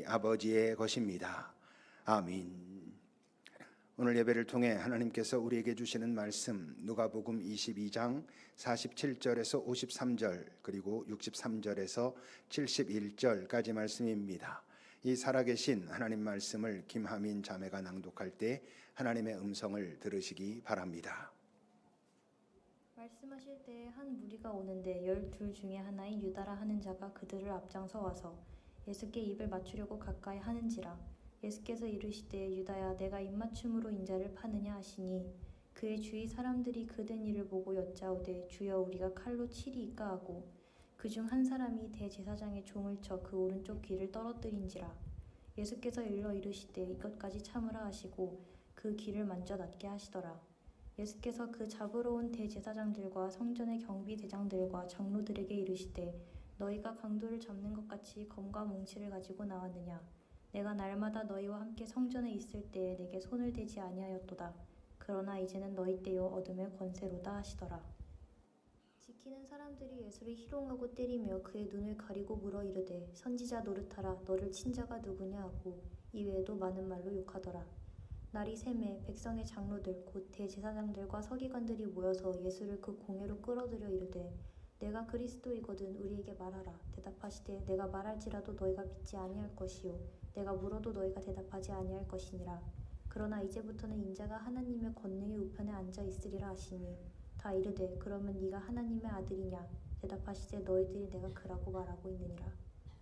아버지의 것입니다. 아멘. 오늘 예배를 통해 하나님께서 우리에게 주시는 말씀 누가복음 22장 47절에서 53절 그리고 63절에서 71절까지 말씀입니다. 이 살아계신 하나님 말씀을 김하민 자매가 낭독할 때 하나님의 음성을 들으시기 바랍니다. 말씀하실 때에 한 무리가 오는데 12 중에 하나인 유다라 하는 자가 그들을 앞장서 와서 예수께 입을 맞추려고 가까이 하는지라. 예수께서 이르시되 유다야 내가 입맞춤으로 인자를 파느냐 하시니 그의 주위 사람들이 그된 일을 보고 여짜오되 주여 우리가 칼로 치리이까 하고 그중 한 사람이 대제사장의 종을 쳐 그 오른쪽 귀를 떨어뜨린지라. 예수께서 일러 이르시되 이것까지 참으라 하시고 그 귀를 만져 낫게 하시더라. 예수께서 그 잡으러 온 대제사장들과 성전의 경비대장들과 장로들에게 이르시되 너희가 강도를 잡는 것 같이 검과 뭉치를 가지고 나왔느냐. 내가 날마다 너희와 함께 성전에 있을 때에 내게 손을 대지 아니하였도다. 그러나 이제는 너희 때요 어둠의 권세로다 하시더라. 지키는 사람들이 예수를 희롱하고 때리며 그의 눈을 가리고 물어 이르되 선지자 노릇하라 너를 친 자가 누구냐 하고 이외에도 많은 말로 욕하더라. 날이 새매 백성의 장로들 곧 대제사장들과 서기관들이 모여서 예수를 그 공회로 끌어들여 이르되 내가 그리스도이거든 우리에게 말하라. 대답하시되 내가 말할지라도 너희가 믿지 아니할 것이요 내가 물어도 너희가 대답하지 아니할 것이니라. 그러나 이제부터는 인자가 하나님의 권능의 우편에 앉아 있으리라 하시니 다 이르되 그러면 네가 하나님의 아들이냐. 대답하시되 너희들이 내가 그라고 말하고 있느니라.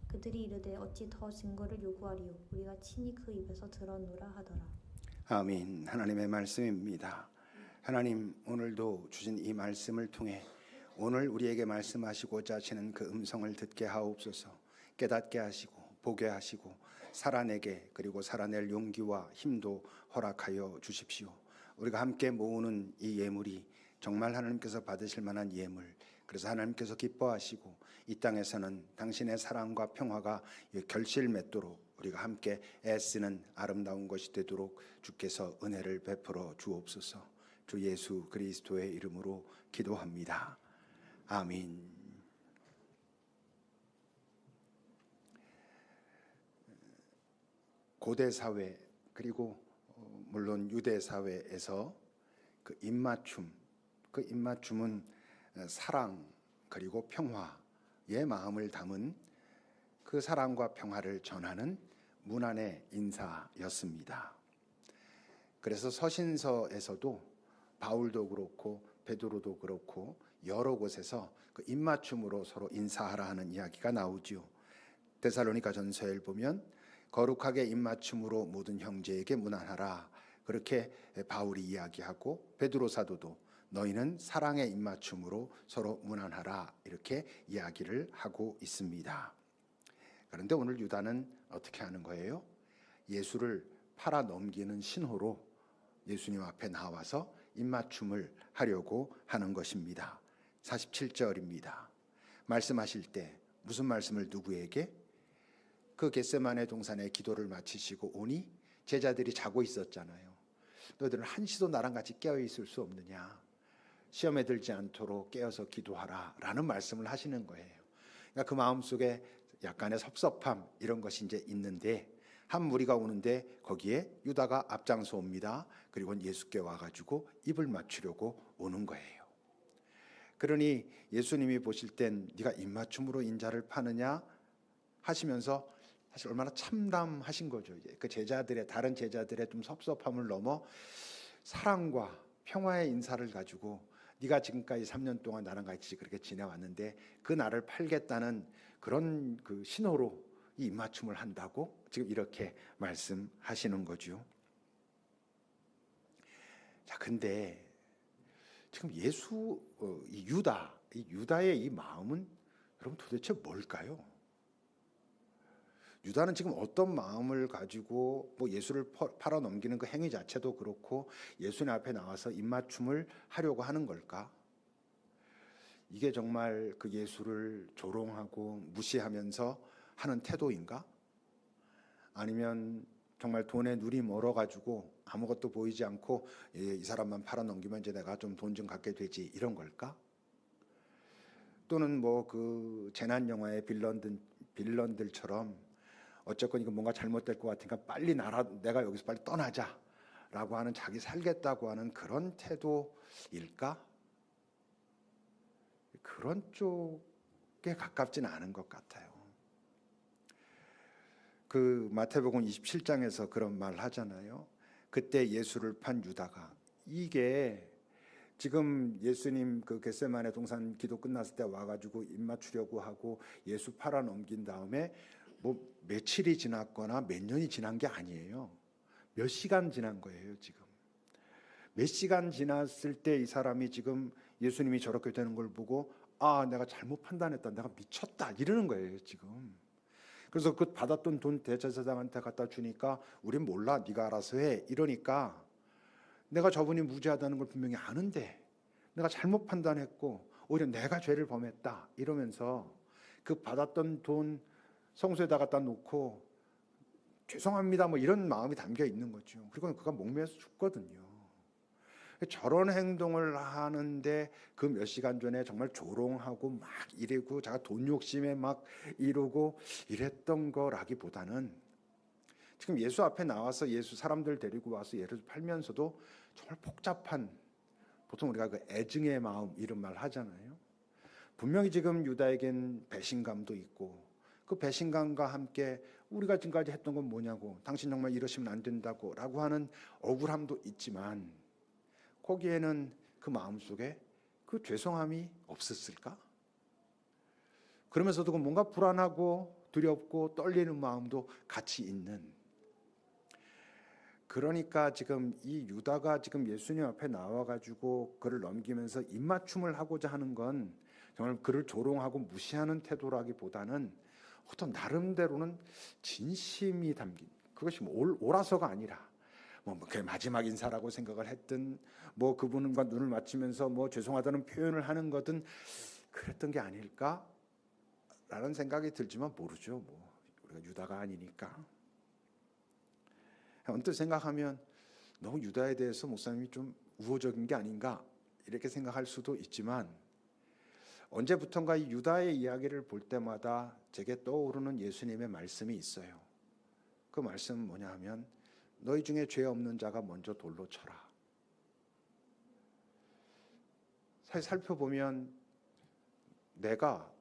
그들이 이르되 어찌 더 증거를 요구하리요 우리가 친히 그 입에서 들었노라 하더라. 아멘. 하나님의 말씀입니다. 하나님 오늘도 주신 이 말씀을 통해 오늘 우리에게 말씀하시고자 하시는 그 음성을 듣게 하옵소서. 깨닫게 하시고 보게 하시고 살아내게 그리고 살아낼 용기와 힘도 허락하여 주십시오. 우리가 함께 모으는 이 예물이 정말 하나님께서 받으실 만한 예물, 그래서 하나님께서 기뻐하시고 이 땅에서는 당신의 사랑과 평화가 결실 맺도록 우리가 함께 애쓰는 아름다운 것이 되도록 주께서 은혜를 베풀어 주옵소서. 주 예수 그리스도의 이름으로 기도합니다. 아멘. 고대 사회 그리고 물론 유대 사회에서 그 입맞춤은 사랑 그리고 평화의 마음을 담은 그 사랑과 평화를 전하는 문안의 인사였습니다. 그래서 서신서에서도 바울도 그렇고 베드로도 그렇고 여러 곳에서 그 입맞춤으로 서로 인사하라 하는 이야기가 나오지요. 데살로니가전서에 보면 거룩하게 입맞춤으로 모든 형제에게 문안하라 그렇게 바울이 이야기하고 베드로 사도도 너희는 사랑의 입맞춤으로 서로 문안하라 이렇게 이야기를 하고 있습니다. 그런데 오늘 유다는 어떻게 하는 거예요? 예수를 팔아 넘기는 신호로 예수님 앞에 나와서 입맞춤을 하려고 하는 것입니다. 47절입니다. 말씀하실 때 무슨 말씀을 누구에게? 그 겟세마네 동산에 기도를 마치시고 오니 제자들이 자고 있었잖아요. 너희들은 한시도 나랑 같이 깨어 있을 수 없느냐? 시험에 들지 않도록 깨어서 기도하라 라는 말씀을 하시는 거예요. 그러니까 그 마음속에 약간의 섭섭함 이런 것이 이제 있는데 한 무리가 오는데 거기에 유다가 앞장서 옵니다. 그리고 예수께 와가지고 입을 맞추려고 오는 거예요. 그러니 예수님이 보실 땐 네가 입맞춤으로 인자를 파느냐 하시면서 사실 얼마나 참담하신 거죠. 이제 그 제자들의 다른 제자들의 좀 섭섭함을 넘어 사랑과 평화의 인사를 가지고 네가 지금까지 3년 동안 나랑 같이 그렇게 지내왔는데 그 나를 팔겠다는 그런 그 신호로 이 입맞춤을 한다고 지금 이렇게 말씀하시는 거죠. 자, 근데 지금 이 유다의 이 마음은 여러분 도대체 뭘까요? 유다는 지금 어떤 마음을 가지고 뭐 예수를 팔아 넘기는 그 행위 자체도 그렇고 예수님 앞에 나와서 입맞춤을 하려고 하는 걸까? 이게 정말 그 예수를 조롱하고 무시하면서 하는 태도인가? 아니면 정말 돈에 눈이 멀어가지고 아무것도 보이지 않고 이 사람만 팔아 넘기면 이제 내가 좀 돈 좀 갖게 되지 이런 걸까? 또는 뭐 그 재난 영화의 빌런들처럼 어쨌건 이거 뭔가 잘못될 것 같으니까 빨리 내가 여기서 빨리 떠나자라고 하는, 자기 살겠다고 하는 그런 태도일까? 그런 쪽에 가깝지는 않은 것 같아요. 그 마태복음 27장에서 그런 말 하잖아요. 그때 예수를 판 유다가, 이게 지금 예수님 그 겟세마네 동산 기도 끝났을 때 와가지고 입 맞추려고 하고 예수 팔아 넘긴 다음에 뭐 며칠이 지났거나 몇 년이 지난 게 아니에요. 몇 시간 지난 거예요. 지금 몇 시간 지났을 때 이 사람이 지금 예수님이 저렇게 되는 걸 보고, 아, 내가 잘못 판단했다, 내가 미쳤다, 이러는 거예요 지금. 그래서 그 받았던 돈 대제사장한테 갖다 주니까, 우린 몰라, 네가 알아서 해, 이러니까, 내가 저분이 무죄하다는 걸 분명히 아는데 내가 잘못 판단했고 오히려 내가 죄를 범했다 이러면서 그 받았던 돈 성소에다 갖다 놓고 죄송합니다 뭐 이런 마음이 담겨 있는 거죠. 그리고 그가 목매어서 죽거든요. 저런 행동을 하는데 그 몇 시간 전에 정말 조롱하고 막 이러고 자가 돈 욕심에 막 이러고 이랬던 거라기보다는, 지금 예수 앞에 나와서 예수 사람들 데리고 와서 예를 팔면서도 정말 복잡한, 보통 우리가 그 애증의 마음 이런 말 하잖아요. 분명히 지금 유다에겐 배신감도 있고, 그 배신감과 함께 우리가 지금까지 했던 건 뭐냐고, 당신 정말 이러시면 안 된다고 라고 하는 억울함도 있지만, 거기에는 그 마음속에 그 죄송함이 없었을까? 그러면서도 뭔가 불안하고 두렵고 떨리는 마음도 같이 있는, 그러니까 지금 이 유다가 지금 예수님 앞에 나와가지고 그를 넘기면서 입맞춤을 하고자 하는 건 정말 그를 조롱하고 무시하는 태도라기보다는 어떤 나름대로는 진심이 담긴, 그것이 뭐 옳아서가 아니라 뭐 그게 마지막 인사라고 생각을 했든 뭐 그분과 눈을 맞추면서 뭐 죄송하다는 표현을 하는 거든 그랬던 게 아닐까라는 생각이 들지만 모르죠. 뭐 우리가 유다가 아니니까. 언뜻 생각하면 너무 유다에 대해서 목사님이 좀 우호적인 게 아닌가 이렇게 생각할 수도 있지만, 언제부턴가 이 유다의 이야기를 볼 때마다 제게 떠오르는 예수님의 말씀이 있어요. 그 말씀은 뭐냐 하면, 너희 중에 죄 없는 자가 먼저 돌로 쳐라. 사실 살펴보면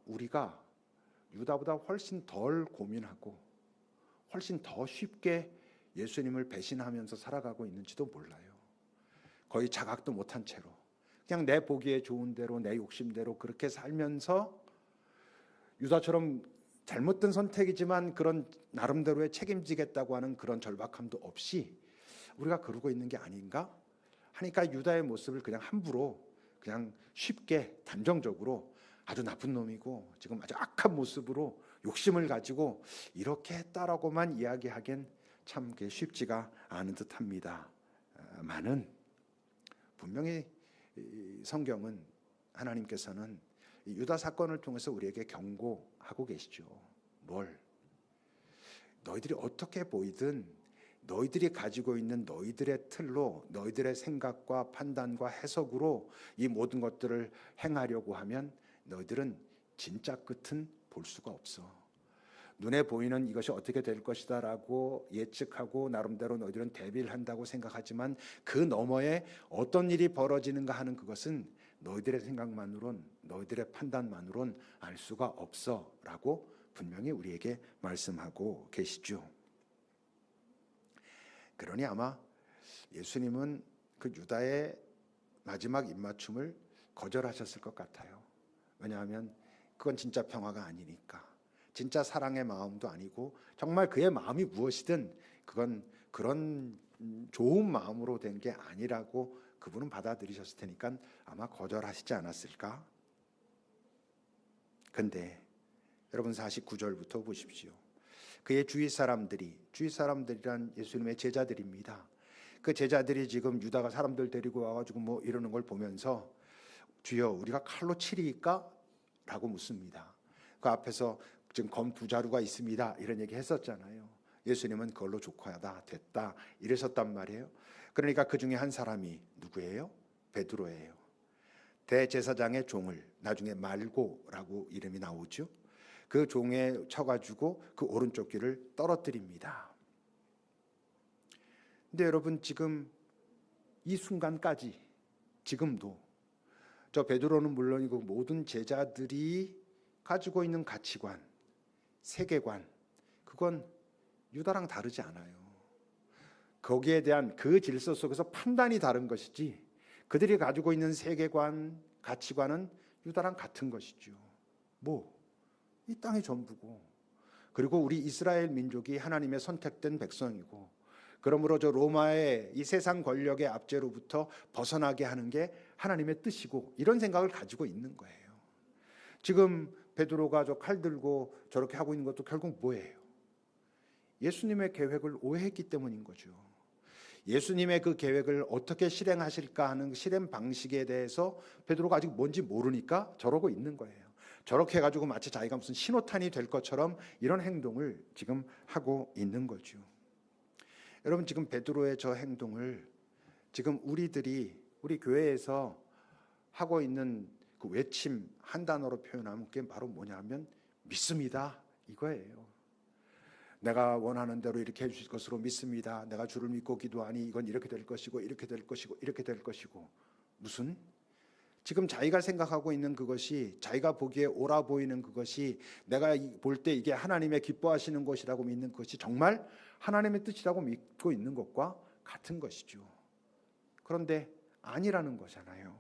우리가 유다보다 훨씬 덜 고민하고 훨씬 더 쉽게 예수님을 배신하면서 살아가고 있는지도 몰라요. 거의 자각도 못한 채로 그냥 내 보기에 좋은 대로 내 욕심대로 그렇게 살면서, 유다처럼 잘못된 선택이지만 그런 나름대로의 책임지겠다고 하는 그런 절박함도 없이 우리가 그러고 있는 게 아닌가 하니까, 유다의 모습을 그냥 함부로 그냥 쉽게 단정적으로 아주 나쁜 놈이고 지금 아주 악한 모습으로 욕심을 가지고 이렇게 했다라고만 이야기하기엔 참 쉽지가 않은 듯합니다. 많은 분명히 성경은, 하나님께서는 유다 사건을 통해서 우리에게 경고하고 계시죠. 뭘? 너희들이 어떻게 보이든 너희들이 가지고 있는 너희들의 틀로, 너희들의 생각과 판단과 해석으로 이 모든 것들을 행하려고 하면 너희들은 진짜 끝은 볼 수가 없어. 눈에 보이는 이것이 어떻게 될 것이다 라고 예측하고 나름대로 너희들은 대비를 한다고 생각하지만, 그 너머에 어떤 일이 벌어지는가 하는 그것은 너희들의 생각만으론, 너희들의 판단만으론 알 수가 없어 라고 분명히 우리에게 말씀하고 계시죠. 그러니 아마 예수님은 그 유다의 마지막 입맞춤을 거절하셨을 것 같아요. 왜냐하면 그건 진짜 평화가 아니니까. 진짜 사랑의 마음도 아니고 정말 그의 마음이 무엇이든 그건 그런 좋은 마음으로 된 게 아니라고 그분은 받아들이셨을 테니까 아마 거절하시지 않았을까? 근데 여러분 49절부터 보십시오. 그의 주위 사람들이란 예수님의 제자들입니다. 그 제자들이 지금 유다가 사람들 데리고 와가지고 뭐 이러는 걸 보면서, 주여 우리가 칼로 치리까? 라고 묻습니다. 그 앞에서 지금 검 2자루가 있습니다 이런 얘기 했었잖아요. 예수님은 그걸로 족하다 됐다 이러셨단 말이에요. 그러니까 그 중에 한 사람이 누구예요? 베드로예요. 대제사장의 종을, 나중에 말고라고 이름이 나오죠. 그 종에 쳐가지고 그 오른쪽 귀를 떨어뜨립니다. 근데 여러분, 지금 이 순간까지 지금도 저 베드로는 물론이고 모든 제자들이 가지고 있는 가치관, 세계관, 그건 유다랑 다르지 않아요. 거기에 대한 그 질서 속에서 판단이 다른 것이지, 그들이 가지고 있는 세계관, 가치관은 유다랑 같은 것이죠. 이 땅이 전부고, 그리고 우리 이스라엘 민족이 하나님의 선택된 백성이고, 그러므로 저 로마의 이 세상 권력의 압제로부터 벗어나게 하는 게 하나님의 뜻이고, 이런 생각을 가지고 있는 거예요. 지금 베드로가 저 칼 들고 저렇게 하고 있는 것도 결국 뭐예요? 예수님의 계획을 오해했기 때문인 거죠. 예수님의 그 계획을 어떻게 실행하실까 하는 실행 방식에 대해서 베드로가 아직 뭔지 모르니까 저러고 있는 거예요. 저렇게 해가지고 마치 자기가 무슨 신호탄이 될 것처럼 이런 행동을 지금 하고 있는 거죠. 여러분, 지금 베드로의 저 행동을 지금 우리 교회에서 하고 있는 그 외침 한 단어로 표현하면 그게 바로 뭐냐면 믿습니다, 이거예요. 내가 원하는 대로 이렇게 해주실 것으로 믿습니다. 내가 주를 믿고 기도하니 이건 이렇게 될 것이고 이렇게 될 것이고 이렇게 될 것이고. 무슨? 지금 자기가 생각하고 있는 그것이, 자기가 보기에 옳아 보이는 그것이, 내가 볼 때 이게 하나님의 기뻐하시는 것이라고 믿는 것이 정말 하나님의 뜻이라고 믿고 있는 것과 같은 것이죠. 그런데 아니라는 거잖아요.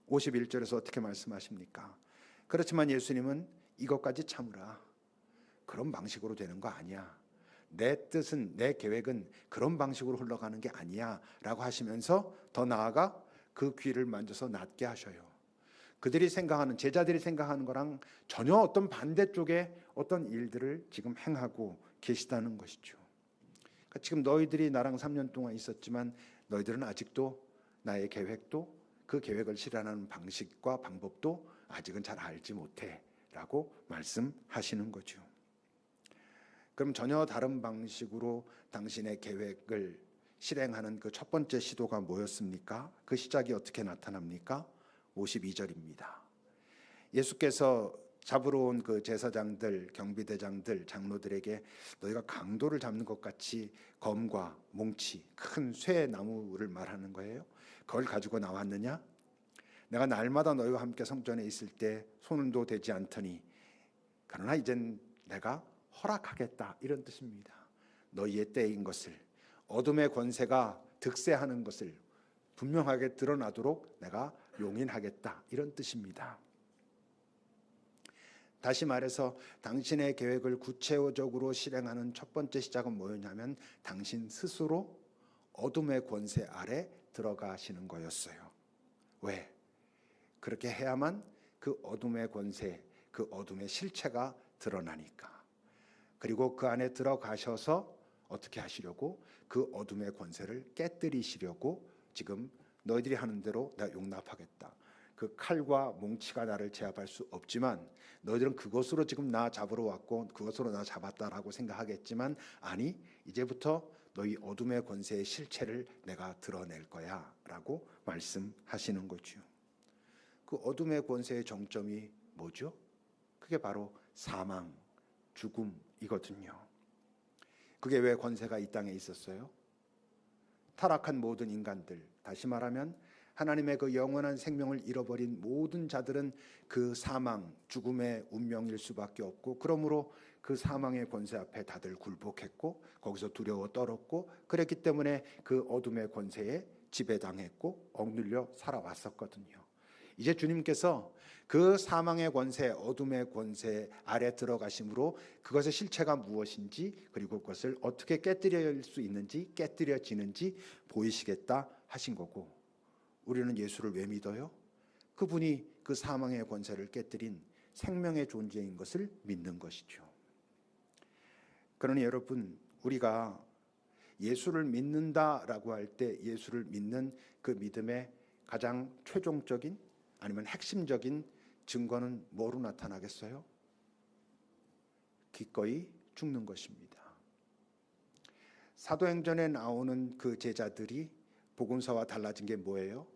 51절에서 어떻게 말씀하십니까? 그렇지만 예수님은 이것까지 참으라. 그런 방식으로 되는 거 아니야. 내 뜻은, 내 계획은 그런 방식으로 흘러가는 게 아니야 라고 하시면서 더 나아가 그 귀를 만져서 낫게 하셔요. 그들이 생각하는, 제자들이 생각하는 거랑 전혀 어떤 반대쪽의 어떤 일들을 지금 행하고 계시다는 것이죠. 그러니까 지금 너희들이 나랑 3년 동안 있었지만 너희들은 아직도 나의 계획도, 그 계획을 실현하는 방식과 방법도 아직은 잘 알지 못해 라고 말씀하시는 거죠. 그럼 전혀 다른 방식으로 당신의 계획을 실행하는 그 첫 번째 시도가 뭐였습니까? 그 시작이 어떻게 나타납니까? 52절입니다. 예수께서 잡으러 온 그 제사장들, 경비대장들, 장로들에게 너희가 강도를 잡는 것 같이 검과 몽치, 큰 쇠나무를 말하는 거예요. 그걸 가지고 나왔느냐? 내가 날마다 너희와 함께 성전에 있을 때 손도 대지 않더니 그러나 이젠 내가 허락하겠다, 이런 뜻입니다. 너희의 때인 것을, 어둠의 권세가 득세하는 것을 분명하게 드러나도록 내가 용인하겠다, 이런 뜻입니다. 다시 말해서 당신의 계획을 구체적으로 실행하는 첫 번째 시작은 뭐였냐면 당신 스스로 어둠의 권세 아래 들어가시는 거였어요. 왜? 그렇게 해야만 그 어둠의 권세, 그 어둠의 실체가 드러나니까. 그리고 그 안에 들어가셔서 어떻게 하시려고? 그 어둠의 권세를 깨뜨리시려고 지금 너희들이 하는 대로 내가 용납하겠다. 그 칼과 몽치가 나를 제압할 수 없지만 너희들은 그것으로 지금 나 잡으러 왔고 그것으로 나 잡았다라고 생각하겠지만 아니, 이제부터 너희 어둠의 권세의 실체를 내가 드러낼 거야 라고 말씀하시는 거죠. 그 어둠의 권세의 정점이 뭐죠? 그게 바로 사망, 죽음이거든요. 그게 왜 권세가 이 땅에 있었어요? 타락한 모든 인간들, 다시 말하면 하나님의 그 영원한 생명을 잃어버린 모든 자들은 그 사망, 죽음의 운명일 수밖에 없고, 그러므로 그 사망의 권세 앞에 다들 굴복했고 거기서 두려워 떨었고, 그랬기 때문에 그 어둠의 권세에 지배당했고 억눌려 살아왔었거든요. 이제 주님께서 그 사망의 권세, 어둠의 권세 아래 들어가심으로 그것의 실체가 무엇인지, 그리고 그것을 어떻게 깨뜨릴 수 있는지, 깨뜨려지는지 보이시겠다 하신 거고, 우리는 예수를 왜 믿어요? 그분이 그 사망의 권세를 깨뜨린 생명의 존재인 것을 믿는 것이죠. 그러니 여러분, 우리가 예수를 믿는다라고 할 때 예수를 믿는 그 믿음의 가장 최종적인 아니면 핵심적인 증거는 뭐로 나타나겠어요? 기꺼이 죽는 것입니다. 사도행전에 나오는 그 제자들이 복음서와 달라진 게 뭐예요?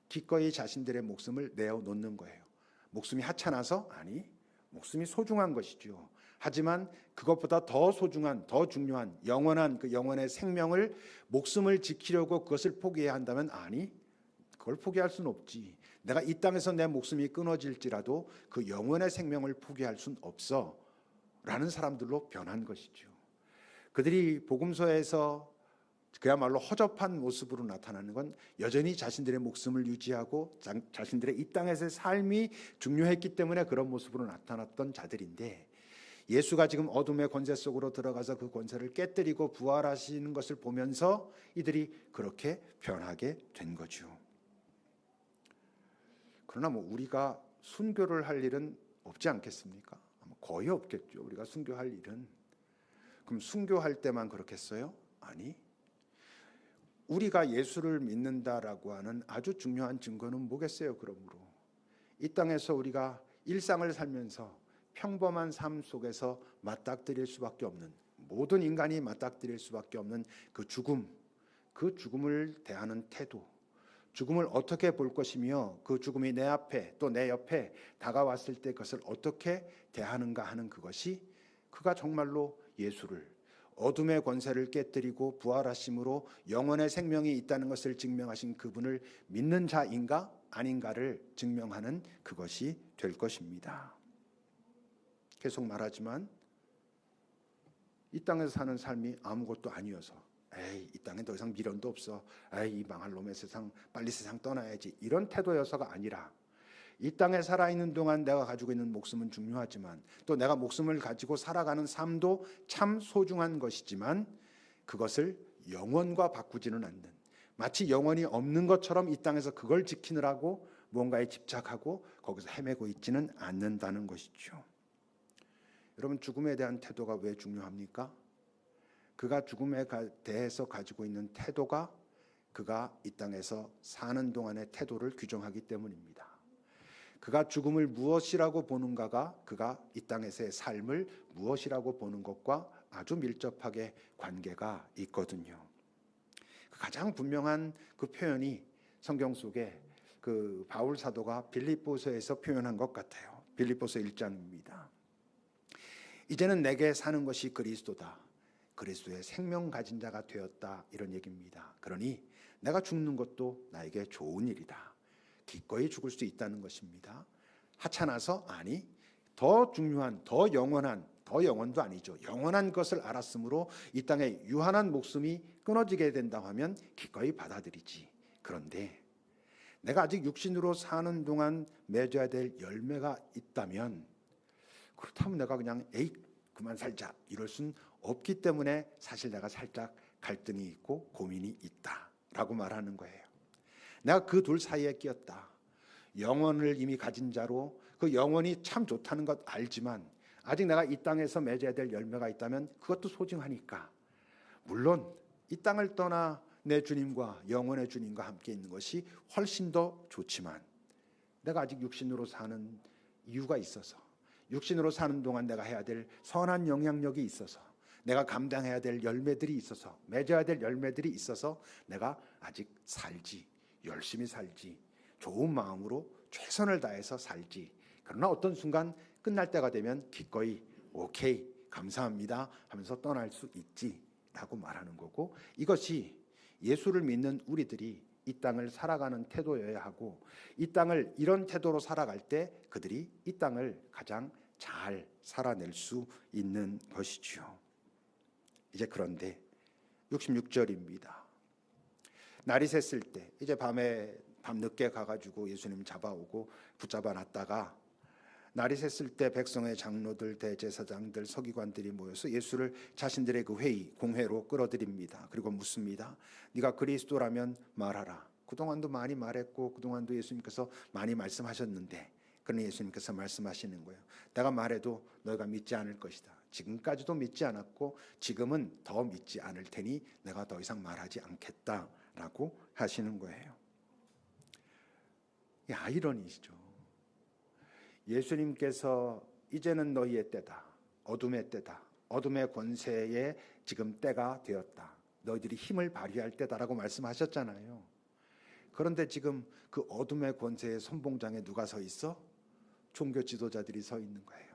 기꺼이 자신들의 목숨을 내어놓는 거예요. 목숨이 하찮아서? 아니, 목숨이 소중한 것이죠. 하지만 그것보다 더 소중한, 더 중요한 영원한 그 영혼의 생명을, 목숨을 지키려고 그것을 포기해야 한다면 아니, 그걸 포기할 수는 없지. 내가 이 땅에서 내 목숨이 끊어질지라도 그 영혼의 생명을 포기할 수는 없어 라는 사람들로 변한 것이죠. 그들이 복음서에서 그야말로 허접한 모습으로 나타나는 건 여전히 자신들의 목숨을 유지하고 자신들의 이 땅에서의 삶이 중요했기 때문에 그런 모습으로 나타났던 자들인데, 예수가 지금 어둠의 권세 속으로 들어가서 그 권세를 깨뜨리고 부활하시는 것을 보면서 이들이 그렇게 변하게 된 거죠. 그러나 우리가 순교를 할 일은 없지 않겠습니까? 거의 없겠죠. 우리가 순교할 일은. 그럼 순교할 때만 그렇겠어요? 아니, 우리가 예수를 믿는다라고 하는 아주 중요한 증거는 뭐겠어요? 그러므로 이 땅에서 우리가 일상을 살면서 평범한 삶 속에서 맞닥뜨릴 수밖에 없는, 모든 인간이 맞닥뜨릴 수밖에 없는 그 죽음, 그 죽음을 대하는 태도, 죽음을 어떻게 볼 것이며 그 죽음이 내 앞에 또 내 옆에 다가왔을 때 그것을 어떻게 대하는가 하는 그것이, 그가 정말로 예수를, 어둠의 권세를 깨뜨리고 부활하심으로 영원의 생명이 있다는 것을 증명하신 그분을 믿는 자인가 아닌가를 증명하는 그것이 될 것입니다. 계속 말하지만 이 땅에서 사는 삶이 아무것도 아니어서 이 땅에 더 이상 미련도 없어, 이 망할 놈의 세상, 빨리 세상 떠나야지, 이런 태도여서가 아니라, 이 땅에 살아있는 동안 내가 가지고 있는 목숨은 중요하지만 또 내가 목숨을 가지고 살아가는 삶도 참 소중한 것이지만 그것을 영원과 바꾸지는 않는, 마치 영원이 없는 것처럼 이 땅에서 그걸 지키느라고 뭔가에 집착하고 거기서 헤매고 있지는 않는다는 것이죠. 여러분, 죽음에 대한 태도가 왜 중요합니까? 그가 죽음에 대해서 가지고 있는 태도가 그가 이 땅에서 사는 동안의 태도를 규정하기 때문입니다. 그가 죽음을 무엇이라고 보는가가 그가 이 땅에서의 삶을 무엇이라고 보는 것과 아주 밀접하게 관계가 있거든요. 가장 분명한 그 표현이 성경 속에 그 바울 사도가 빌립보서에서 표현한 것 같아요. 빌립보서 1장입니다. 이제는 내게 사는 것이 그리스도다. 그리스도의 생명 가진 자가 되었다. 이런 얘기입니다. 그러니 내가 죽는 것도 나에게 좋은 일이다. 기꺼이 죽을 수 있다는 것입니다. 하찮아서 아니, 더 중요한, 더 영원한, 더 영원도 아니죠. 영원한 것을 알았으므로 이 땅에 유한한 목숨이 끊어지게 된다고 하면 기꺼이 받아들이지. 그런데 내가 아직 육신으로 사는 동안 맺어야 될 열매가 있다면, 그렇다면 내가 그냥 그만 살자 이럴 순 없기 때문에 사실 내가 살짝 갈등이 있고 고민이 있다라고 말하는 거예요. 내가 그 둘 사이에 끼었다. 영혼을 이미 가진 자로 그 영혼이 참 좋다는 것 알지만 아직 내가 이 땅에서 맺어야 될 열매가 있다면 그것도 소중하니까, 물론 이 땅을 떠나 내 주님과 영혼의 주님과 함께 있는 것이 훨씬 더 좋지만 내가 아직 육신으로 사는 이유가 있어서, 육신으로 사는 동안 내가 해야 될 선한 영향력이 있어서, 내가 감당해야 될 열매들이 있어서, 맺어야 될 열매들이 있어서 내가 아직 살지, 열심히 살지, 좋은 마음으로 최선을 다해서 살지. 그러나 어떤 순간 끝날 때가 되면 기꺼이 오케이, 감사합니다 하면서 떠날 수 있지 라고 말하는 거고, 이것이 예수를 믿는 우리들이 이 땅을 살아가는 태도여야 하고, 이 땅을 이런 태도로 살아갈 때 그들이 이 땅을 가장 잘 살아낼 수 있는 것이죠. 이제 그런데 66절입니다. 날이 샜을 때, 이제 밤늦게 가가지고 예수님 잡아오고 붙잡아 놨다가 날이 샜을 때 백성의 장로들, 대제사장들, 서기관들이 모여서 예수를 자신들의 그 회의, 공회로 끌어들입니다. 그리고 묻습니다. 네가 그리스도라면 말하라. 그동안도 많이 말했고 그동안도 예수님께서 많이 말씀하셨는데, 그러나 예수님께서 말씀하시는 거예요. 내가 말해도 너희가 믿지 않을 것이다. 지금까지도 믿지 않았고 지금은 더 믿지 않을 테니 내가 더 이상 말하지 않겠다라고 하시는 거예요. 이 아이러니시죠. 예수님께서 이제는 너희의 때다, 어둠의 때다, 어둠의 권세에 지금 때가 되었다, 너희들이 힘을 발휘할 때다라고 말씀하셨잖아요. 그런데 지금 그 어둠의 권세의 선봉장에 누가 서 있어? 종교 지도자들이 서 있는 거예요.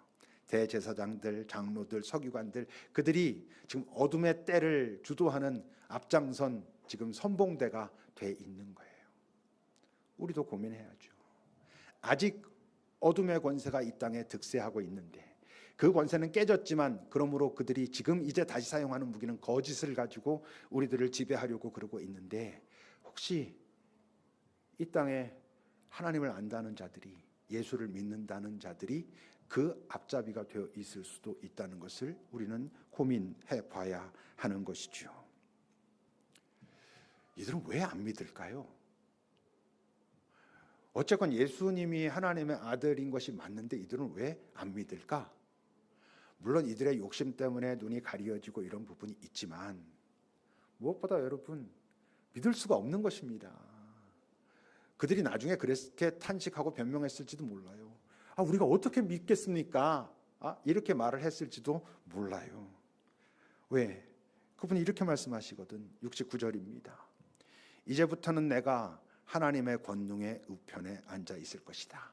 대제사장들, 장로들, 서기관들, 그들이 지금 어둠의 때를 주도하는 앞장선 지금 선봉대가 돼 있는 거예요. 우리도 고민해야죠. 아직 어둠의 권세가 이 땅에 득세하고 있는데 그 권세는 깨졌지만 그러므로 그들이 지금 이제 다시 사용하는 무기는 거짓을 가지고 우리들을 지배하려고 그러고 있는데, 혹시 이 땅에 하나님을 안다는 자들이, 예수를 믿는다는 자들이 그 앞잡이가 되어 있을 수도 있다는 것을 우리는 고민해 봐야 하는 것이죠. 이들은 왜 안 믿을까요? 어쨌건 예수님이 하나님의 아들인 것이 맞는데 이들은 왜 안 믿을까? 물론 이들의 욕심 때문에 눈이 가려지고 이런 부분이 있지만 무엇보다 여러분, 믿을 수가 없는 것입니다. 그들이 나중에 그렇게 탄식하고 변명했을지도 몰라요. 우리가 어떻게 믿겠습니까? 이렇게 말을 했을지도 몰라요. 왜? 그분이 이렇게 말씀하시거든. 69절입니다. 이제부터는 내가 하나님의 권능의 우편에 앉아 있을 것이다.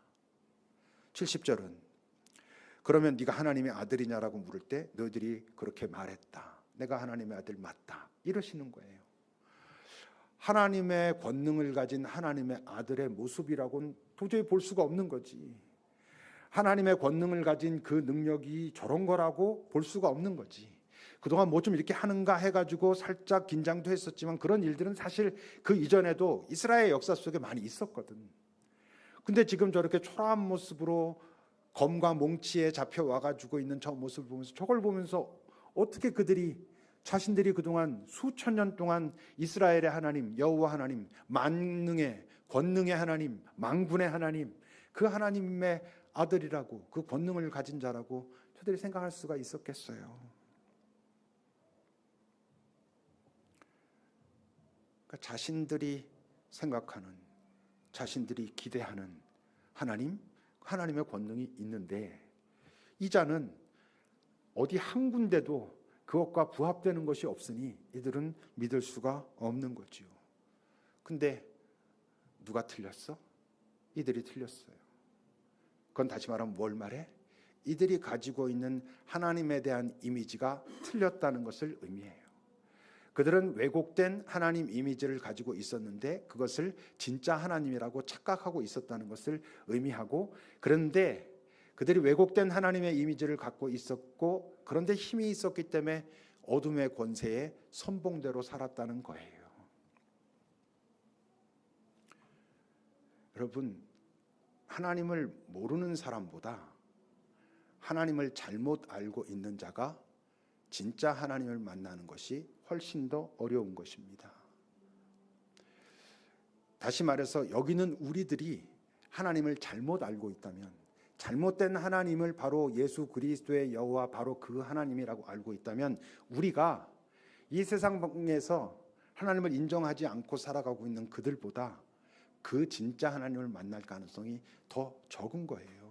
70절은 그러면 네가 하나님의 아들이냐라고 물을 때 너희들이 그렇게 말했다. 내가 하나님의 아들 맞다. 이러시는 거예요. 하나님의 권능을 가진 하나님의 아들의 모습이라고는 도저히 볼 수가 없는 거지. 하나님의 권능을 가진 그 능력이 저런 거라고 볼 수가 없는 거지. 그동안 뭐 좀 이렇게 하는가 해가지고 살짝 긴장도 했었지만 그런 일들은 사실 그 이전에도 이스라엘 역사 속에 많이 있었거든. 근데 지금 저렇게 초라한 모습으로 검과 몽치에 잡혀와가지고 있는 저 모습을 보면서, 저걸 보면서 어떻게 그들이 자신들이 그동안 수천 년 동안 이스라엘의 하나님, 여호와 하나님, 만능의 권능의 하나님, 만군의 하나님, 그 하나님의 아들이라고, 그 권능을 가진 자라고 저들이 생각할 수가 있었겠어요. 그러니까 자신들이 생각하는, 자신들이 기대하는 하나님의 권능이 있는데 이 자는 어디 한 군데도 그것과 부합되는 것이 없으니 이들은 믿을 수가 없는 거지요. 근데 누가 틀렸어? 이들이 틀렸어요. 그건 다시 말하면 뭘 말해? 이들이 가지고 있는 하나님에 대한 이미지가 틀렸다는 것을 의미해요. 그들은 왜곡된 하나님 이미지를 가지고 있었는데 그것을 진짜 하나님이라고 착각하고 있었다는 것을 의미하고, 그런데 그들이 왜곡된 하나님의 이미지를 갖고 있었고 그런데 힘이 있었기 때문에 어둠의 권세에 선봉대로 살았다는 거예요. 여러분, 하나님을 모르는 사람보다 하나님을 잘못 알고 있는 자가 진짜 하나님을 만나는 것이 훨씬 더 어려운 것입니다. 다시 말해서 여기는 우리들이 하나님을 잘못 알고 있다면, 잘못된 하나님을 바로 예수 그리스도의 여호와 바로 그 하나님이라고 알고 있다면, 우리가 이 세상에서 하나님을 인정하지 않고 살아가고 있는 그들보다 그 진짜 하나님을 만날 가능성이 더 적은 거예요.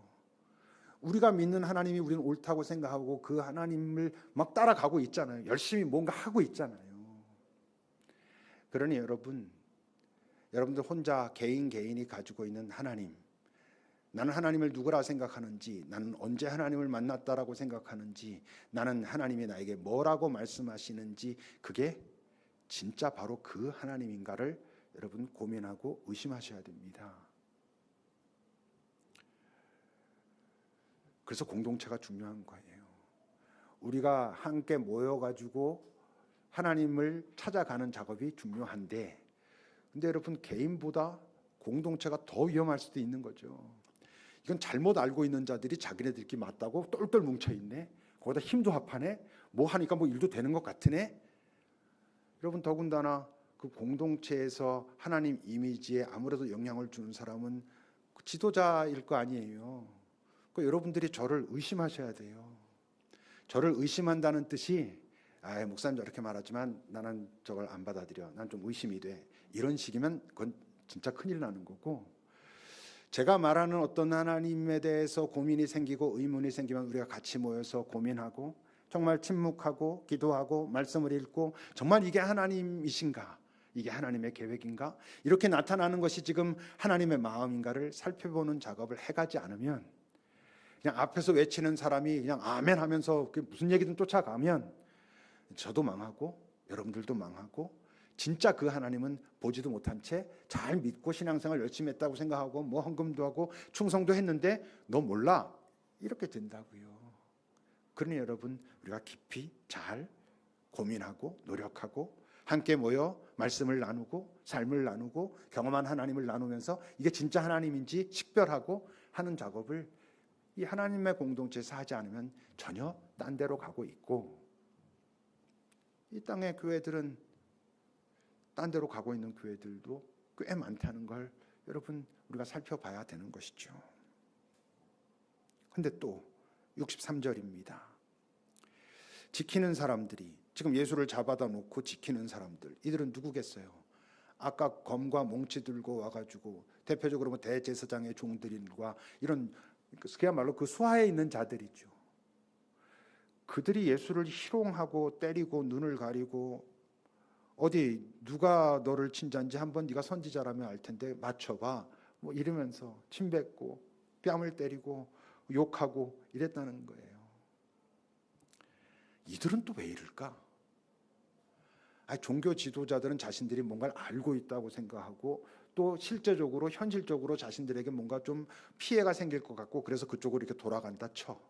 우리가 믿는 하나님이 우리는 옳다고 생각하고 그 하나님을 막 따라가고 있잖아요. 열심히 뭔가 하고 있잖아요. 그러니 여러분들 혼자 개인이 가지고 있는 하나님, 나는 하나님을 누구라 생각하는지, 나는 언제 하나님을 만났다라고 생각하는지, 나는 하나님이 나에게 뭐라고 말씀하시는지, 그게 진짜 바로 그 하나님인가를 여러분 고민하고 의심하셔야 됩니다. 그래서 공동체가 중요한 거예요. 우리가 함께 모여가지고 하나님을 찾아가는 작업이 중요한데, 근데 여러분 개인보다 공동체가 더 위험할 수도 있는 거죠. 이건 잘못 알고 있는 자들이 자기네들끼리 맞다고 똘똘 뭉쳐있네, 거기다 힘도 합하네, 뭐 하니까 뭐 일도 되는 것 같으네. 여러분 더군다나 그 공동체에서 하나님 이미지에 아무래도 영향을 주는 사람은 지도자일 거 아니에요. 여러분들이 저를 의심하셔야 돼요. 저를 의심한다는 뜻이 목사님 저렇게 말하지만 나는 저걸 안 받아들여, 난 좀 의심이 돼, 이런 식이면 그건 진짜 큰일 나는 거고, 제가 말하는 어떤 하나님에 대해서 고민이 생기고 의문이 생기면 우리가 같이 모여서 고민하고 정말 침묵하고 기도하고 말씀을 읽고 정말 이게 하나님이신가, 이게 하나님의 계획인가, 이렇게 나타나는 것이 지금 하나님의 마음인가를 살펴보는 작업을 해가지 않으면 그냥 앞에서 외치는 사람이 그냥 아멘 하면서 무슨 얘기든 쫓아가면 저도 망하고 여러분들도 망하고, 진짜 그 하나님은 보지도 못한 채 잘 믿고 신앙생활 열심히 했다고 생각하고 뭐 헌금도 하고 충성도 했는데 너 몰라, 이렇게 된다고요. 그러니 여러분, 우리가 깊이 잘 고민하고 노력하고 함께 모여 말씀을 나누고 삶을 나누고 경험한 하나님을 나누면서 이게 진짜 하나님인지 식별하고 하는 작업을 이 하나님의 공동체에서 하지 않으면 전혀 딴 데로 가고 있고, 이 땅의 교회들은 딴 데로 가고 있는 교회들도 꽤 많다는 걸 여러분 우리가 살펴봐야 되는 것이죠. 근데 또 63절입니다. 지키는 사람들이, 지금 예수를 잡아다 놓고 지키는 사람들, 이들은 누구겠어요? 아까 검과 몽치 들고 와가지고 대표적으로 뭐 대제사장의 종들과 이런 그야말로 그 수하에 있는 자들이죠. 그들이 예수를 희롱하고 때리고 눈을 가리고, 어디 누가 너를 친자인지 한번 네가 선지자라면 알 텐데 맞춰봐, 뭐 이러면서 침 뱉고 뺨을 때리고 욕하고 이랬다는 거예요. 이들은 또 왜 이럴까? 종교 지도자들은 자신들이 뭔가를 알고 있다고 생각하고 또 실제적으로 현실적으로 자신들에게 뭔가 좀 피해가 생길 것 같고 그래서 그쪽으로 이렇게 돌아간다 쳐.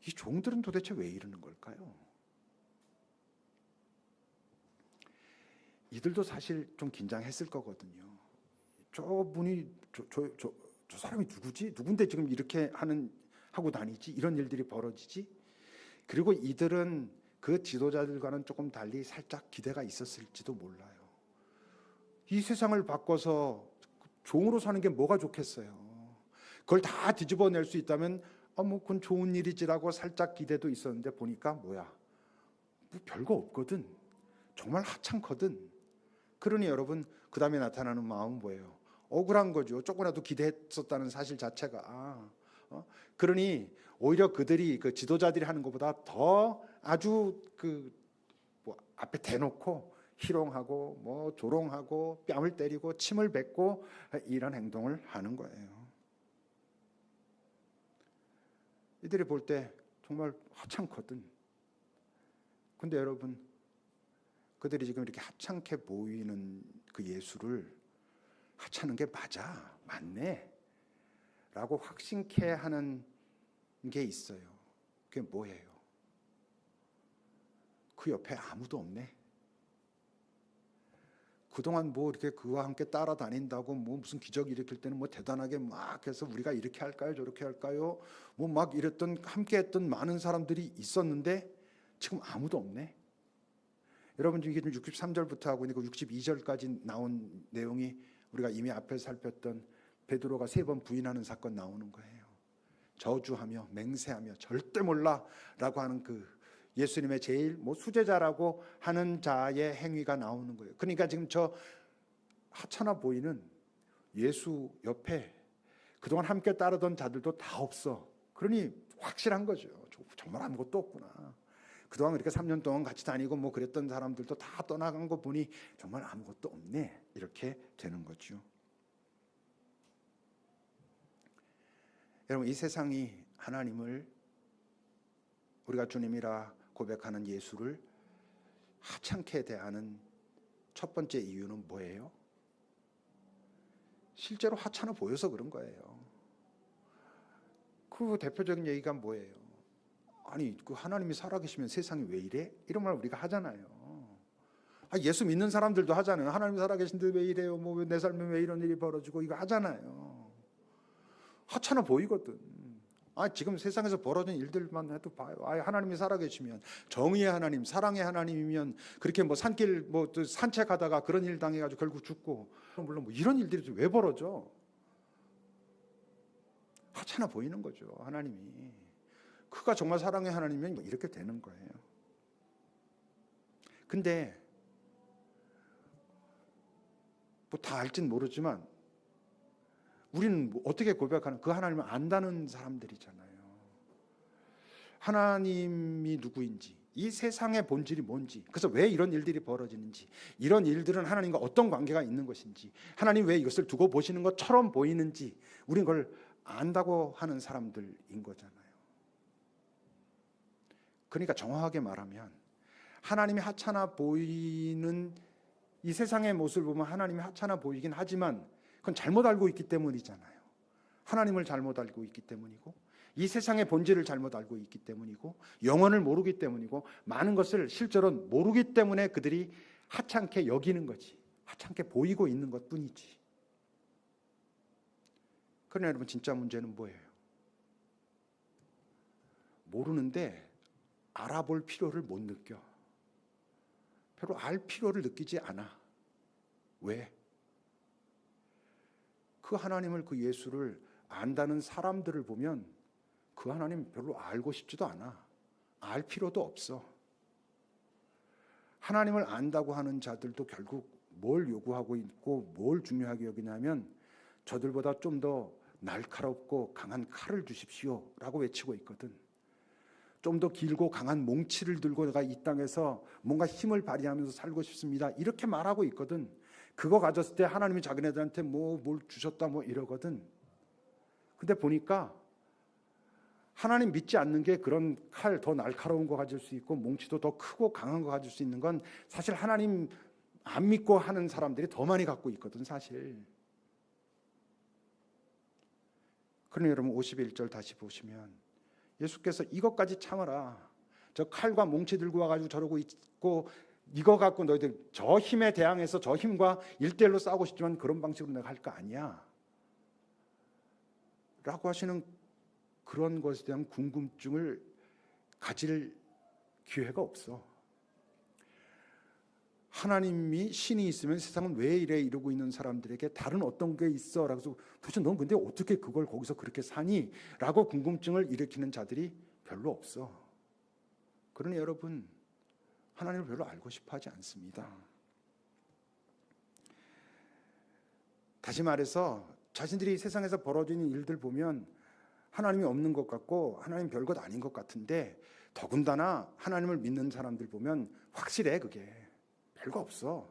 이 종들은 도대체 왜 이러는 걸까요? 이들도 사실 좀 긴장했을 거거든요. 저분이 저 사람이 누구지? 누군데 지금 이렇게 하고 다니지? 이런 일들이 벌어지지? 그리고 이들은 그 지도자들과는 조금 달리 살짝 기대가 있었을지도 몰라요. 이 세상을 바꿔서 종으로 사는 게 뭐가 좋겠어요? 그걸 다 뒤집어낼 수 있다면 뭐 그건 좋은 일이지라고 살짝 기대도 있었는데 보니까 뭐야, 뭐 별거 없거든. 정말 하찮거든. 그러니 여러분, 그 다음에 나타나는 마음은 뭐예요? 억울한 거죠. 조금이라도 기대했었다는 사실 자체가. 그러니 오히려 그들이 그 지도자들이 하는 것보다 더 아주 뭐 앞에 대놓고 희롱하고 뭐 조롱하고 뺨을 때리고 침을 뱉고 이런 행동을 하는 거예요. 이들이 볼 때 정말 하찮거든. 근데 여러분, 그들이 지금 이렇게 하찮게 보이는 그 예수를 하찮은 게 맞네 라고 확신케 하는 게 있어요. 그게 뭐예요? 그 옆에 아무도 없네. 그동안 뭐 이렇게 그와 함께 따라다닌다고 뭐 무슨 기적 일으킬 때는 뭐 대단하게 막 해서 우리가 이렇게 할까요 저렇게 할까요 뭐 막 이랬던, 함께 했던 많은 사람들이 있었는데 지금 아무도 없네. 여러분, 이게 63절부터 하고 있는 그 62절까지 나온 내용이 우리가 이미 앞에 살폈던 베드로가 3번 부인하는 사건 나오는 거예요. 저주하며 맹세하며 절대 몰라라고 하는 그 예수님의 제일 뭐 수제자라고 하는 자의 행위가 나오는 거예요. 그러니까 지금 저 하찮아 보이는 예수 옆에 그동안 함께 따르던 자들도 다 없어. 그러니 확실한 거죠. 정말 아무것도 없구나. 그동안 이렇게 3년 동안 같이 다니고 뭐 그랬던 사람들도 다 떠나간 거 보니 정말 아무것도 없네. 이렇게 되는 거죠. 여러분, 이 세상이 하나님을, 우리가 주님이라 고백하는 예수를 하찮게 대하는 첫 번째 이유는 뭐예요? 실제로 하찮아 보여서 그런 거예요. 그 대표적인 얘기가 뭐예요? 아니, 그 하나님이 살아계시면 세상이 왜 이래? 이런 말 우리가 하잖아요. 예수 믿는 사람들도 하잖아요. 하나님이 살아계신데 왜 이래요? 뭐 내 삶에 왜 이런 일이 벌어지고, 이거 하잖아요. 하찮아 보이거든. 지금 세상에서 벌어진 일들만 해도 봐요. 하나님이 살아계시면, 정의의 하나님, 사랑의 하나님이면 그렇게 뭐 산길 뭐 산책하다가 그런 일 당해가지고 결국 죽고, 물론 뭐 이런 일들이 왜 벌어져? 하찮아 보이는 거죠. 하나님이. 그가 정말 사랑의 하나님이면 이렇게 되는 거예요. 근데 뭐 다 알진 모르지만 우리는 어떻게 고백하는, 그 하나님을 안다는 사람들이잖아요. 하나님이 누구인지, 이 세상의 본질이 뭔지, 그래서 왜 이런 일들이 벌어지는지, 이런 일들은 하나님과 어떤 관계가 있는 것인지, 하나님 왜 이것을 두고 보시는 것처럼 보이는지 우리는 그걸 안다고 하는 사람들인 거잖아요. 그러니까 정확하게 말하면 하나님이 하찮아 보이는 이 세상의 모습을 보면 하나님이 하찮아 보이긴 하지만 그건 잘못 알고 있기 때문이잖아요. 하나님을 잘못 알고 있기 때문이고 이 세상의 본질을 잘못 알고 있기 때문이고 영혼을 모르기 때문이고 많은 것을 실제로 모르기 때문에 그들이 하찮게 여기는 거지. 하찮게 보이고 있는 것뿐이지. 그러나 여러분 진짜 문제는 뭐예요? 모르는데 알아볼 필요를 못 느껴. 별로 알 필요를 느끼지 않아. 왜? 그 하나님을, 그 예수를 안다는 사람들을 보면 그 하나님 별로 알고 싶지도 않아. 알 필요도 없어. 하나님을 안다고 하는 자들도 결국 뭘 요구하고 있고 뭘 중요하게 여기냐면 저들보다 좀 더 날카롭고 강한 칼을 주십시오 라고 외치고 있거든. 좀 더 길고 강한 몽치를 들고 내가 이 땅에서 뭔가 힘을 발휘하면서 살고 싶습니다 이렇게 말하고 있거든. 그거 가졌을 때 하나님이 자기네들한테 뭘 주셨다 이러거든. 근데 보니까 하나님 믿지 않는 게 그런 칼 더 날카로운 거 가질 수 있고 몽치도 더 크고 강한 거 가질 수 있는 건 사실 하나님 안 믿고 하는 사람들이 더 많이 갖고 있거든 사실. 그러니 여러분 51절 다시 보시면 예수께서 이것까지 참아라. 저 칼과 몽치 들고 와가지고 저러고 있고 이거 갖고 너희들 저 힘에 대항해서 저 힘과 1대1로 싸우고 싶지만 그런 방식으로 내가 할 거 아니야 라고 하시는 그런 것에 대한 궁금증을 가질 기회가 없어. 하나님이 신이 있으면 세상은 왜 이래 이러고 있는 사람들에게 다른 어떤 게 있어 라고 해서 도대체 넌 근데 어떻게 그걸 거기서 그렇게 사니? 라고 궁금증을 일으키는 자들이 별로 없어. 그러니 여러분 하나님을 별로 알고 싶어 하지 않습니다. 다시 말해서 자신들이 세상에서 벌어지는 일들 보면 하나님이 없는 것 같고 하나님 별것 아닌 것 같은데 더군다나 하나님을 믿는 사람들 보면 확실해. 그게 별거 없어.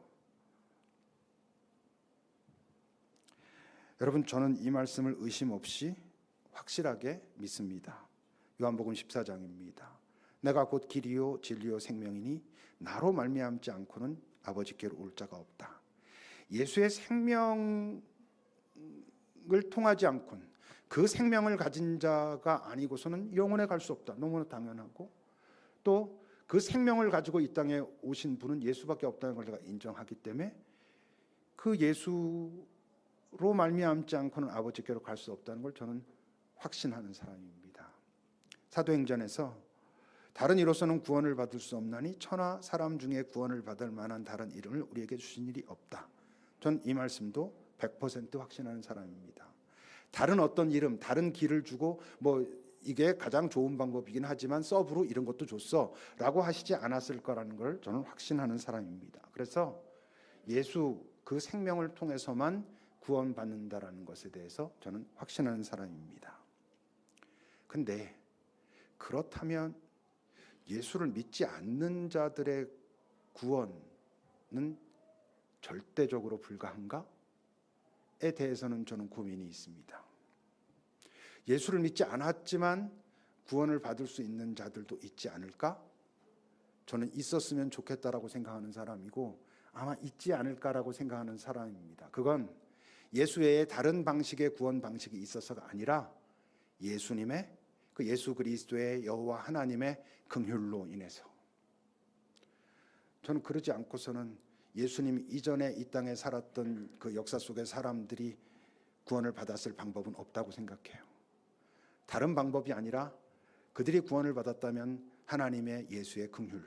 여러분 저는 이 말씀을 의심 없이 확실하게 믿습니다. 요한복음 14장입니다. 내가 곧 길이요 진리요 생명이니 나로 말미암지 않고는 아버지께로 올 자가 없다. 예수의 생명을 통하지 않고는 그 생명을 가진 자가 아니고서는 영원에 갈 수 없다. 너무나 당연하고 또 그 생명을 가지고 이 땅에 오신 분은 예수밖에 없다는 걸 제가 인정하기 때문에 그 예수로 말미암지 않고는 아버지께로 갈 수 없다는 걸 저는 확신하는 사람입니다. 사도행전에서 다른 이로서는 구원을 받을 수 없나니 천하 사람 중에 구원을 받을 만한 다른 이름을 우리에게 주신 일이 없다. 전 이 말씀도 100% 확신하는 사람입니다. 다른 어떤 이름, 다른 길을 주고 이게 가장 좋은 방법이긴 하지만 서브로 이런 것도 줬어 라고 하시지 않았을 거라는 걸 저는 확신하는 사람입니다. 그래서 예수 그 생명을 통해서만 구원받는다라는 것에 대해서 저는 확신하는 사람입니다. 근데 그렇다면 예수를 믿지 않는 자들의 구원은 절대적으로 불가한가? 에 대해서는 저는 고민이 있습니다. 예수를 믿지 않았지만 구원을 받을 수 있는 자들도 있지 않을까? 저는 있었으면 좋겠다라고 생각하는 사람이고 아마 있지 않을까라고 생각하는 사람입니다. 그건 예수 외에 다른 방식의 구원 방식이 있어서가 아니라 예수님의 그 예수 그리스도의 여호와 하나님의 긍휼로 인해서. 저는 그러지 않고서는 예수님 이전에 이 땅에 살았던 그 역사 속의 사람들이 구원을 받았을 방법은 없다고 생각해요. 다른 방법이 아니라 그들이 구원을 받았다면 하나님의 예수의 긍휼,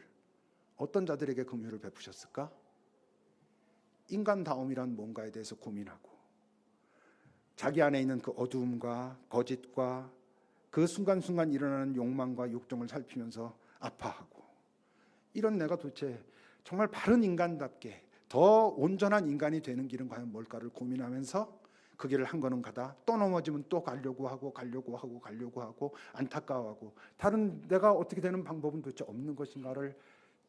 어떤 자들에게 긍휼을 베푸셨을까? 인간다움이란 뭔가에 대해서 고민하고 자기 안에 있는 그 어두움과 거짓과 그 순간순간 일어나는 욕망과 욕정을 살피면서 아파하고 이런 내가 도대체 정말 바른 인간답게 더 온전한 인간이 되는 길은 과연 뭘까를 고민하면서 그 길을 한 걸음 가다 또 넘어지면 또 가려고 하고 안타까워하고 다른 내가 어떻게 되는 방법은 도대체 없는 것인가를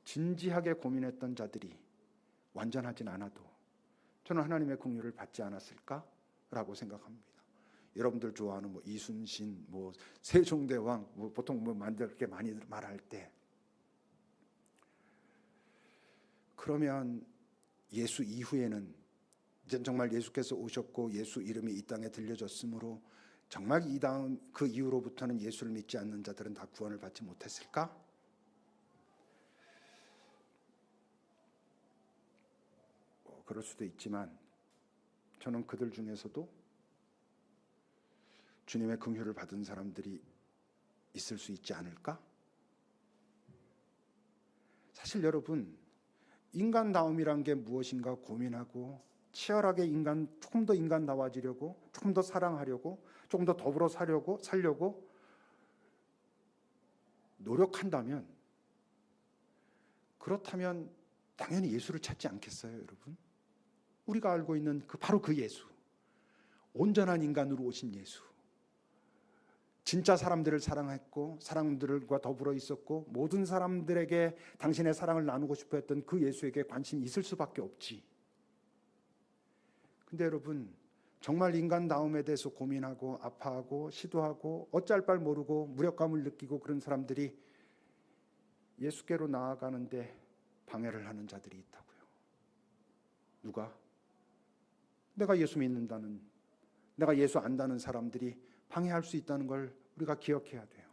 진지하게 고민했던 자들이 완전하진 않아도 저는 하나님의 긍휼을 받지 않았을까라고 생각합니다. 여러분들 좋아하는 뭐 이순신, 뭐 세종대왕, 뭐 보통 뭐 그렇게 많이 말할 때, 그러면 예수 이후에는 이제 정말 예수께서 오셨고 예수 이름이 이 땅에 들려졌으므로 정말 이 다음 그 이후로부터는 예수를 믿지 않는 자들은 다 구원을 받지 못했을까? 그럴 수도 있지만 저는 그들 중에서도 주님의 긍휼을 받은 사람들이 있을 수 있지 않을까? 사실 여러분, 인간다움이란 게 무엇인가 고민하고 치열하게 조금 더 인간다워지려고, 조금 더 사랑하려고, 조금 더 더불어 살려고 노력한다면, 그렇다면 당연히 예수를 찾지 않겠어요, 여러분? 우리가 알고 있는 바로 그 예수, 온전한 인간으로 오신 예수, 진짜 사람들을 사랑했고 사람들과 더불어 있었고 모든 사람들에게 당신의 사랑을 나누고 싶어 했던 그 예수에게 관심이 있을 수밖에 없지. 근데 여러분, 정말 인간다움에 대해서 고민하고 아파하고 시도하고 어쩔 바를 모르고 무력감을 느끼고 그런 사람들이 예수께로 나아가는데 방해를 하는 자들이 있다고요. 누가? 내가 예수 믿는다는, 내가 예수 안다는 사람들이 방해할 수 있다는 걸 우리가 기억해야 돼요.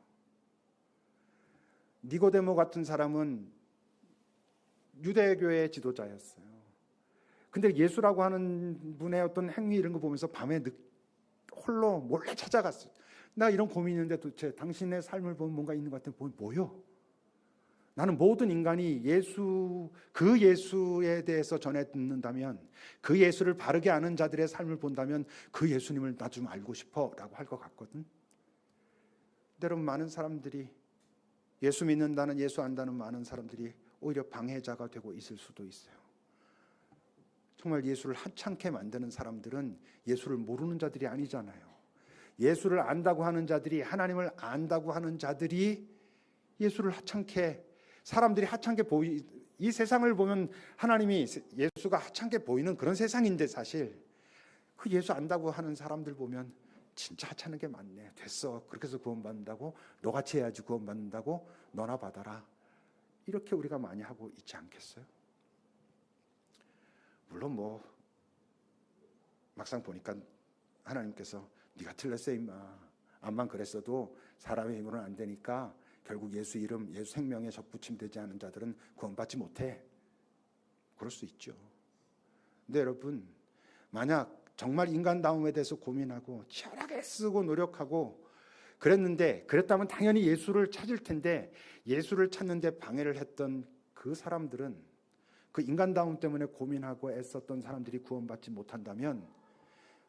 니고데모 같은 사람은 유대교의 지도자였어요. 근데 예수라고 하는 분의 어떤 행위 이런 거 보면서 밤에 홀로 몰래 찾아갔어요. 나 이런 고민이 있는데 도대체 당신의 삶을 보면 뭔가 있는 것 같은데 뭐요? 나는 모든 인간이 그 예수에 대해서 전해 듣는다면, 그 예수를 바르게 아는 자들의 삶을 본다면 그 예수님을 나 좀 알고 싶어 라고 할 것 같거든. 여러분, 많은 사람들이 예수 믿는다는, 예수 안다는 많은 사람들이 오히려 방해자가 되고 있을 수도 있어요. 정말 예수를 하찮게 만드는 사람들은 예수를 모르는 자들이 아니잖아요. 예수를 안다고 하는 자들이, 하나님을 안다고 하는 자들이 예수를 하찮게, 사람들이 하찮게 이 세상을 보면 하나님이, 예수가 하찮게 보이는 그런 세상인데, 사실 그 예수 안다고 하는 사람들 보면 진짜 하찮은 게 많네. 됐어, 그렇게 해서 구원받는다고? 너같이 해야지 구원받는다고? 너나 받아라. 이렇게 우리가 많이 하고 있지 않겠어요? 물론 뭐 막상 보니까 하나님께서 네가 틀렸어 임마, 암만 그랬어도 사람의 힘으로는 안 되니까 결국 예수 이름, 예수 생명에 접붙임되지 않은 자들은 구원받지 못해. 그럴 수 있죠. 근데 여러분, 만약 정말 인간다움에 대해서 고민하고 치열하게 쓰고 노력하고 그랬다면 당연히 예수를 찾을 텐데, 예수를 찾는데 방해를 했던 그 사람들은, 그 인간다움 때문에 고민하고 애썼던 사람들이 구원받지 못한다면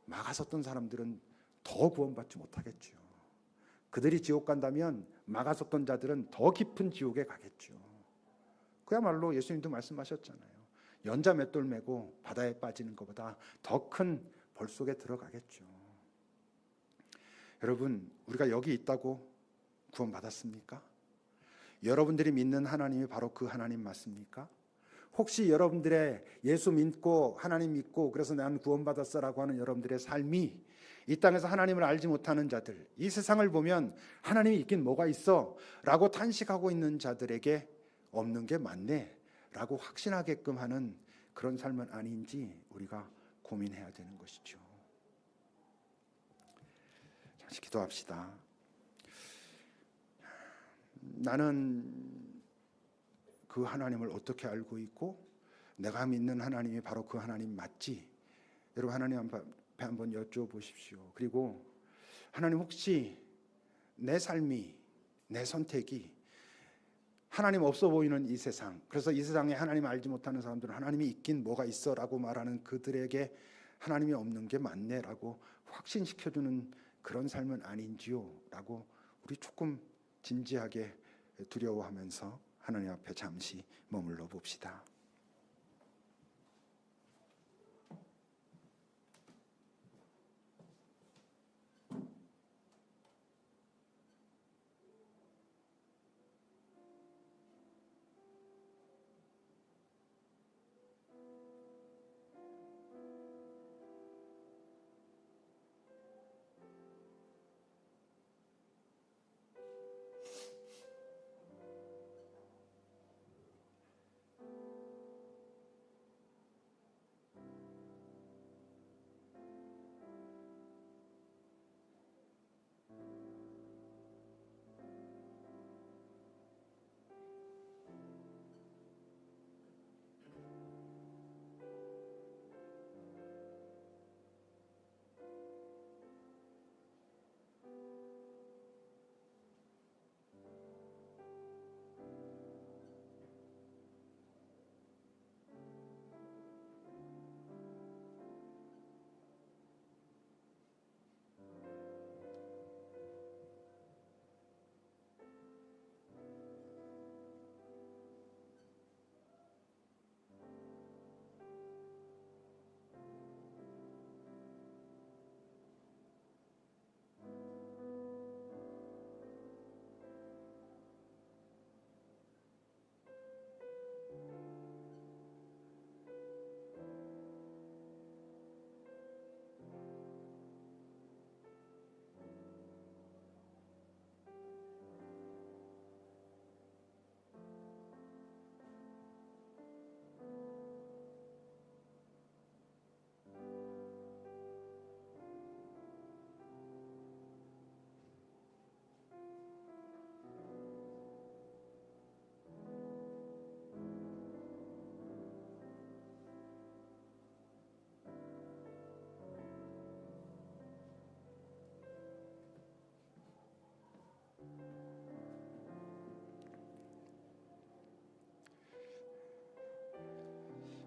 막아섰던 사람들은 더 구원받지 못하겠죠. 그들이 지옥 간다면 막아섰던 자들은 더 깊은 지옥에 가겠죠. 그야말로 예수님도 말씀하셨잖아요. 연자 맷돌 메고 바다에 빠지는 것보다 더 큰 벌 속에 들어가겠죠. 여러분, 우리가 여기 있다고 구원받았습니까? 여러분들이 믿는 하나님이 바로 그 하나님 맞습니까? 혹시 여러분들의 예수 믿고 하나님 믿고 그래서 난 구원받았어라고 하는 여러분들의 삶이 이 땅에서 하나님을 알지 못하는 자들, 이 세상을 보면 하나님이 있긴 뭐가 있어 라고 탄식하고 있는 자들에게 없는 게 맞네 라고 확신하게끔 하는 그런 삶은 아닌지 우리가 고민해야 되는 것이죠. 잠시 기도합시다. 나는 그 하나님을 어떻게 알고 있고 내가 믿는 하나님이 바로 그 하나님 맞지? 여러분, 하나님 앞에 한번 여쭤보십시오. 그리고 하나님, 혹시 내 삶이, 내 선택이 하나님 없어 보이는 이 세상, 그래서 이 세상에 하나님 알지 못하는 사람들은 하나님이 있긴 뭐가 있어 라고 말하는 그들에게 하나님이 없는 게 맞네 라고 확신시켜주는 그런 삶은 아닌지요? 라고 우리 조금 진지하게 두려워하면서 하나님 앞에 잠시 머물러 봅시다.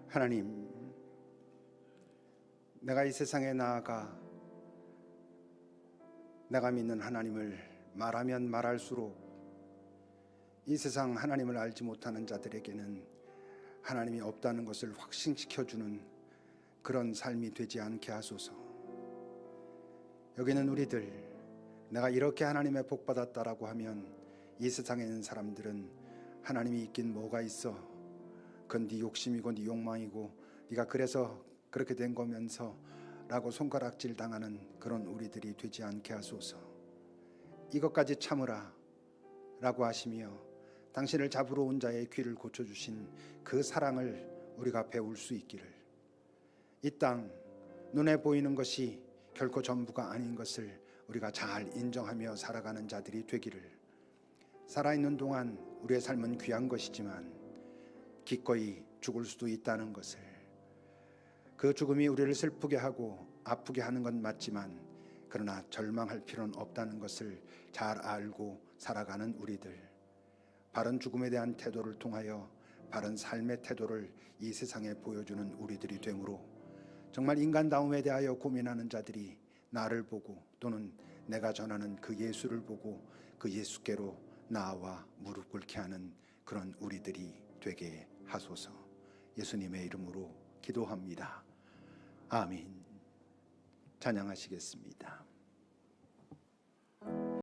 하나님, 내가 이 세상에 나아가 내가 믿는 하나님을 말하면 말할수록 이 세상 하나님을 알지 못하는 자들에게는 하나님이 없다는 것을 확신시켜주는 그런 삶이 되지 않게 하소서. 여기는 우리들, 내가 이렇게 하나님의 복 받았다라고 하면 이 세상에 있는 사람들은 하나님이 있긴 뭐가 있어, 그건 네 욕심이고 네 욕망이고 네가 그래서 그렇게 된 거면서 라고 손가락질 당하는 그런 우리들이 되지 않게 하소서. 이것까지 참으라 라고 하시며 당신을 잡으러 온 자의 귀를 고쳐주신 그 사랑을 우리가 배울 수 있기를, 이 땅 눈에 보이는 것이 결코 전부가 아닌 것을 우리가 잘 인정하며 살아가는 자들이 되기를, 살아있는 동안 우리의 삶은 귀한 것이지만 기꺼이 죽을 수도 있다는 것을, 그 죽음이 우리를 슬프게 하고 아프게 하는 건 맞지만 그러나 절망할 필요는 없다는 것을 잘 알고 살아가는 우리들, 바른 죽음에 대한 태도를 통하여 바른 삶의 태도를 이 세상에 보여주는 우리들이 되므로 정말 인간다움에 대하여 고민하는 자들이 나를 보고 또는 내가 전하는 그 예수를 보고 그 예수께로 나와 무릎 꿇게 하는 그런 우리들이 되게 하소서. 예수님의 이름으로 기도합니다. 아멘. 찬양하시겠습니다.